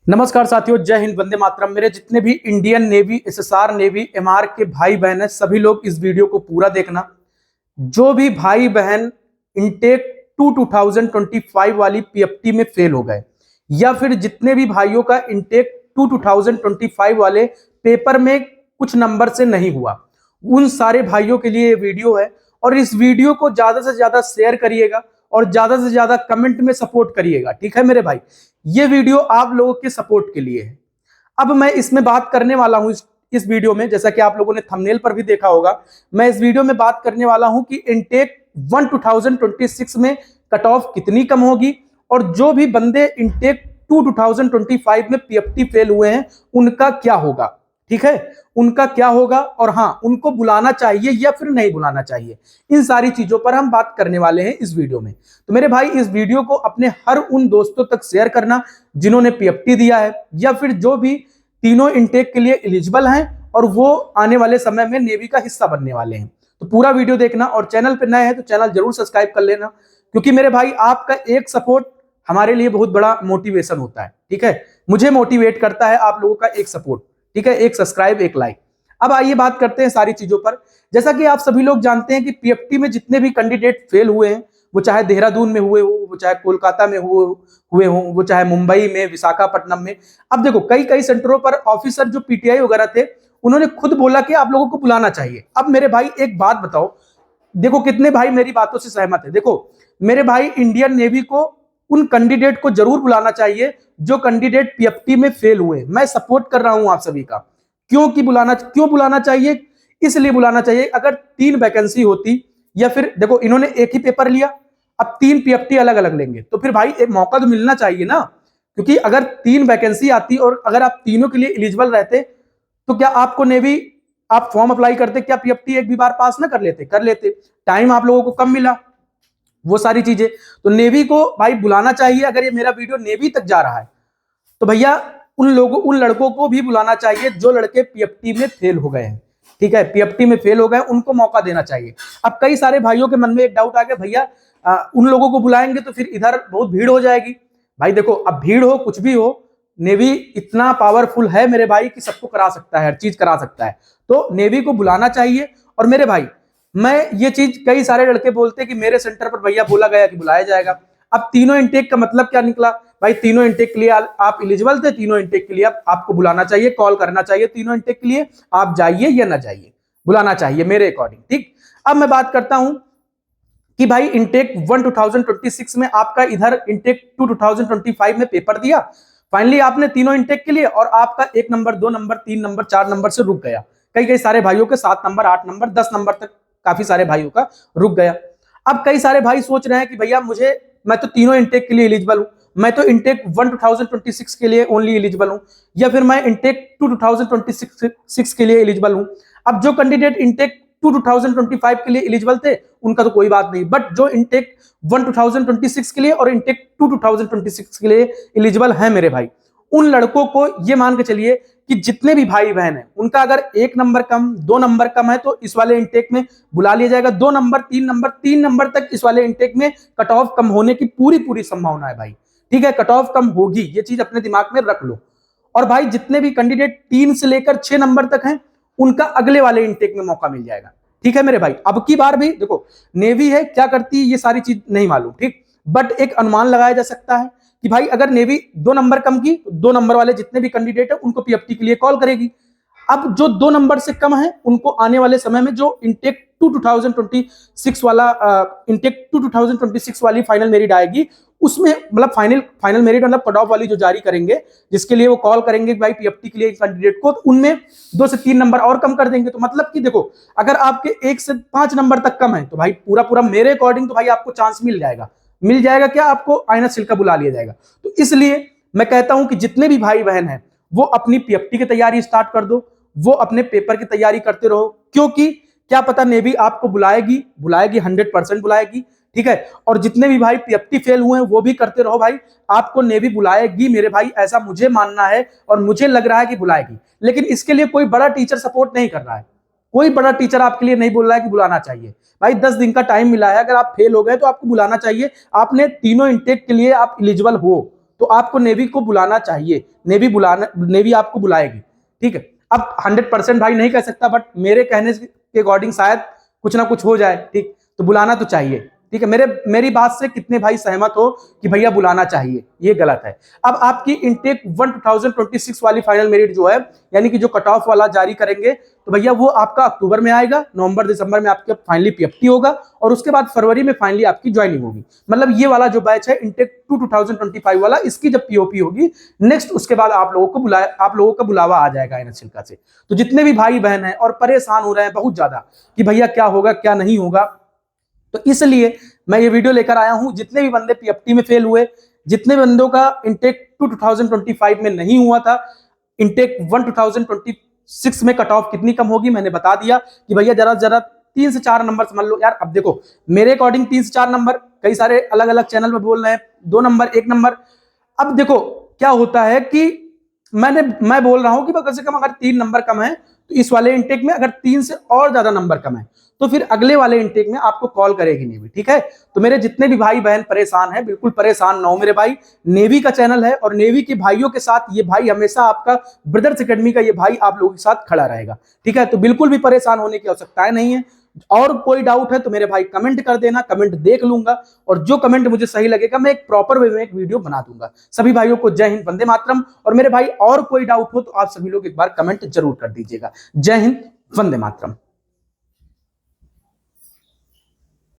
नमस्कार साथियों, जय हिंद, वंदे मातरम। मेरे जितने भी Indian navy, SSR navy, MR के भाई बहन हैं, सभी लोग इस वीडियो को पूरा देखना। जो भी भाई बहन इनटेक 2025 वाली पीएफटी में फेल हो गए, या फिर जितने भी भाइयों का इनटेक 2025 वाले पेपर में कुछ नंबर से नहीं हुआ, उन सारे भाइयों के लिए ये वीडियो है। और इस वीडियो को ज्यादा से ज्यादा शेयर करिएगा और ज्यादा से ज्यादा कमेंट में सपोर्ट करिएगा, ठीक है मेरे भाई। ये वीडियो आप लोगों के सपोर्ट के लिए है। अब मैं इसमें बात करने वाला हूं इस वीडियो में, जैसा कि आप लोगों ने थंबनेल पर भी देखा होगा, मैं इस वीडियो में बात करने वाला हूं कि इनटेक 2026 में कट ऑफ कितनी कम होगी, और जो भी बंदे इनटेक 2025 में पीएफटी फेल हुए हैं उनका क्या होगा, ठीक है, उनका क्या होगा, और हाँ, उनको बुलाना चाहिए या फिर नहीं बुलाना चाहिए। इन सारी चीजों पर हम बात करने वाले हैं इस वीडियो में। तो मेरे भाई, इस वीडियो को अपने हर उन दोस्तों तक शेयर करना जिन्होंने पीएफटी दिया है, या फिर जो भी तीनों इनटेक के लिए एलिजिबल हैं और वो आने वाले समय में नेवी का हिस्सा बनने वाले हैं। तो पूरा वीडियो देखना, और चैनल पर नए हैं तो चैनल जरूर सब्सक्राइब कर लेना, क्योंकि मेरे भाई आपका एक सपोर्ट हमारे लिए बहुत बड़ा मोटिवेशन होता है, ठीक है। मुझे मोटिवेट करता है आप लोगों का एक सपोर्ट, ठीक है, एक सब्सक्राइब, एक लाइक। अब आइए बात करते हैं सारी चीजों पर। जैसा कि आप सभी लोग जानते हैं कि पीएफटी में जितने भी कैंडिडेट फेल हुए हैं, वो चाहे देहरादून में हुए हो, वो चाहे कोलकाता में हुए हो, वो चाहे मुंबई में, विशाखापट्टनम में। अब देखो, कई कई सेंटरों पर ऑफिसर जो पीटीआई वगैरह थे, उन्होंने खुद बोला कि आप लोगों को बुलाना चाहिए। अब मेरे भाई एक बात बताओ, देखो कितने भाई मेरी बातों से सहमत है। देखो मेरे भाई, इंडियन नेवी को उन कैंडिडेट को जरूर बुलाना चाहिए जो कैंडिडेट पीएफटी में फेल हुए। मैं सपोर्ट कर रहा हूं आप सभी का। क्यों बुलाना चाहिए? इसलिए बुलाना चाहिए, अगर 3 वैकेंसी होती, या फिर देखो इन्होंने एक ही पेपर लिया, अब 3 पीएफटी अलग अलग लेंगे, तो फिर भाई एक मौका तो मिलना चाहिए ना। क्योंकि अगर 3 वैकेंसी आती और अगर आप तीनों के लिए एलिजिबल रहते, तो क्या आपको नेवी, आप फॉर्म अप्लाई करते, क्या पीएफटी एक भी बार पास ना कर लेते। टाइम आप लोगों को कम मिला, वो सारी चीजें। तो नेवी को भाई बुलाना चाहिए। अगर ये मेरा वीडियो नेवी तक जा रहा है तो भैया उन लड़कों को भी बुलाना चाहिए जो लड़के पीएफटी में फेल हो गए हैं, ठीक है, पीएफटी में फेल हो गए, उनको मौका देना चाहिए। अब कई सारे भाइयों के मन में एक डाउट आ गया, भैया उन लोगों को बुलाएंगे तो फिर इधर बहुत भीड़ हो जाएगी। भाई देखो, अब भीड़ हो कुछ भी हो, नेवी इतना पावरफुल है मेरे भाई कि सबको करा सकता है, हर चीज करा सकता है। तो नेवी को बुलाना चाहिए। और मेरे भाई, मैं ये चीज, कई सारे लड़के बोलते हैं कि मेरे सेंटर पर भैया बोला गया कि बुलाया जाएगा। अब तीनों इंटेक का मतलब क्या निकला? भाई तीनों इंटेक के लिए आप एलिजिबल थे, तीनों इंटेक के लिए आपको बुलाना चाहिए, कॉल करना चाहिए। तीनों इंटेक के लिए आप जाइए या ना जाइए, बुलाना चाहिए मेरे अकॉर्डिंग, ठीक। अब मैं बात करता हूं कि भाई इनटेक 2026 में आपका इधर इनटेक 2025 में पेपर दिया, फाइनली आपने तीनों इनटेक के लिए, और आपका 1 नंबर, 2 नंबर, 3 नंबर, 4 नंबर से रुक गया। कई कई सारे भाइयों के 7 नंबर, 8 नंबर, 10 नंबर तक काफी सारे भाइयों का रुक गया। अब कई सारे भाई सोच रहे हैं कि भैया मैं तो तीनों इनटेक के लिए एलिजिबल हूं, मैं तो इनटेक 2026 के लिए ओनली एलिजिबल हूं, या फिर मैं इनटेक 2026 के लिए एलिजिबल हूं। अब जो कैंडिडेट इनटेक 2025 के लिए एलिजिबल थे उनका तो कोई बात नहीं, बट जो इनटेक 2026 के लिए और इनटेक 2026 के लिए एलिजिबल है मेरे भाई, उन लड़कों को ये मान के चलिए कि जितने भी भाई बहन हैं उनका अगर 1 नंबर कम, 2 नंबर कम है तो इस वाले इनटेक में बुला लिया जाएगा। 2 नंबर, 3 नंबर तक इस वाले इनटेक में कट ऑफ कम होने की पूरी संभावना है भाई, ठीक है, कट ऑफ कम होगी, ये चीज अपने दिमाग में रख लो। और भाई जितने भी कैंडिडेट 3 से लेकर 6 नंबर तक हैं उनका अगले वाले इनटेक में मौका मिल जाएगा, ठीक है मेरे भाई। अब की बार भी देखो, नेवी है क्या करती है ये सारी चीज नहीं मालूम, ठीक, बट एक अनुमान लगाया जा सकता है कि भाई अगर नेवी 2 नंबर कम की, 2 नंबर वाले जितने भी कैंडिडेट है उनको पीएफटी के लिए कॉल करेगी। अब जो 2 नंबर से कम है उनको आने वाले समय में जो इनटेक 2026 वाला इनटेक 2026 वाली फाइनल मेरिट आएगी, उसमें मतलब फाइनल मेरिट मतलब कट ऑफ वाली जो जारी करेंगे, जिसके लिए वो कॉल करेंगे भाई पीएफटी के लिए कैंडिडेट को, तो उनमें 2 से 3 नंबर और कम कर देंगे। तो मतलब कि देखो, अगर आपके 1 से 5 नंबर तक कम है तो भाई पूरा मेरे अकॉर्डिंग तो भाई आपको चांस मिल जाएगा क्या, आपको आईना सिल्का बुला लिया जाएगा। तो इसलिए मैं कहता हूं कि जितने भी भाई बहन हैं वो अपनी पीएफटी की तैयारी स्टार्ट कर दो, वो अपने पेपर की तैयारी करते रहो, क्योंकि क्या पता नेवी आपको बुलाएगी 100% बुलाएगी, ठीक है। और जितने भी भाई पीएफटी फेल हुए हैं वो भी करते रहो भाई, आपको नेवी बुलाएगी मेरे भाई, ऐसा मुझे मानना है और मुझे लग रहा है कि बुलाएगी। लेकिन इसके लिए कोई बड़ा टीचर सपोर्ट नहीं कर रहा है, कोई बड़ा टीचर आपके लिए नहीं बोल रहा है कि बुलाना चाहिए। भाई 10 दिन का टाइम मिला है, अगर आप फेल हो गए तो आपको बुलाना चाहिए। आपने तीनों इंटेक के लिए आप एलिजिबल हो, तो आपको नेवी को बुलाना चाहिए, नेवी आपको बुलाएगी, ठीक है। अब 100% भाई नहीं कह सकता, बट मेरे कहने के अकॉर्डिंग शायद कुछ ना कुछ हो जाए, ठीक, तो बुलाना तो चाहिए, ठीक है। मेरी बात से कितने भाई सहमत हो कि भैया बुलाना चाहिए? ये गलत है। अब आपकी इनटेक 2026 वाली फाइनल मेरिट जो है, यानी कि जो कट ऑफ वाला जारी करेंगे, तो भैया वो आपका अक्टूबर में आएगा, नवंबर दिसंबर में आपके फाइनली पीएफटी होगा, और उसके बाद फरवरी में फाइनली आपकी ज्वाइनिंग होगी। मतलब ये वाला जो बैच है इनटेक 2025 वाला, इसकी जब पीओपी होगी नेक्स्ट, उसके बाद आप लोगों का बुलावा आ जाएगा एनएसएल से। तो जितने भी भाई बहन हैं और परेशान हो रहे हैं बहुत ज्यादा कि भैया क्या होगा क्या नहीं होगा, तो इसलिए मैं ये वीडियो लेकर आया हूं। जितने भी बंदे पीएफटी में फेल हुए, जितने बंदों का इनटेक 2025 में नहीं हुआ था, इनटेक 2026 में कट ऑफ कितनी कम होगी मैंने बता दिया कि भैया जरा जरा 3 से 4 नंबर समझ लो यार। अब देखो मेरे अकॉर्डिंग 3 से 4 नंबर, कई सारे अलग अलग चैनल पर बोल रहे हैं 2 नंबर 1 नंबर। अब देखो क्या होता है कि मैं बोल रहा हूं कि कम से कम अगर 3 नंबर कम है, तो इस वाले इनटेक में अगर 3 से और ज्यादा नंबर कम है, तो फिर अगले वाले इनटेक में आपको कॉल करेगी नेवी, ठीक है। तो मेरे जितने भी भाई बहन परेशान हैं, बिल्कुल परेशान ना हो मेरे भाई। नेवी का चैनल है और नेवी के भाइयों के साथ ये भाई हमेशा, आपका ब्रदर्स एकेडमी का ये भाई आप लोगों के साथ खड़ा रहेगा, ठीक है। तो बिल्कुल भी परेशान होने की आवश्यकता नहीं है। और कोई डाउट है तो मेरे भाई कमेंट कर देना, कमेंट देख लूंगा, और जो कमेंट मुझे सही लगेगा मैं एक प्रॉपर वे में एक वीडियो बना दूंगा। सभी भाइयों को जय हिंद, वंदे मातरम। और मेरे भाई और कोई डाउट हो तो आप सभी लोग एक बार कमेंट जरूर कर दीजिएगा। जय हिंद, वंदे मातरम।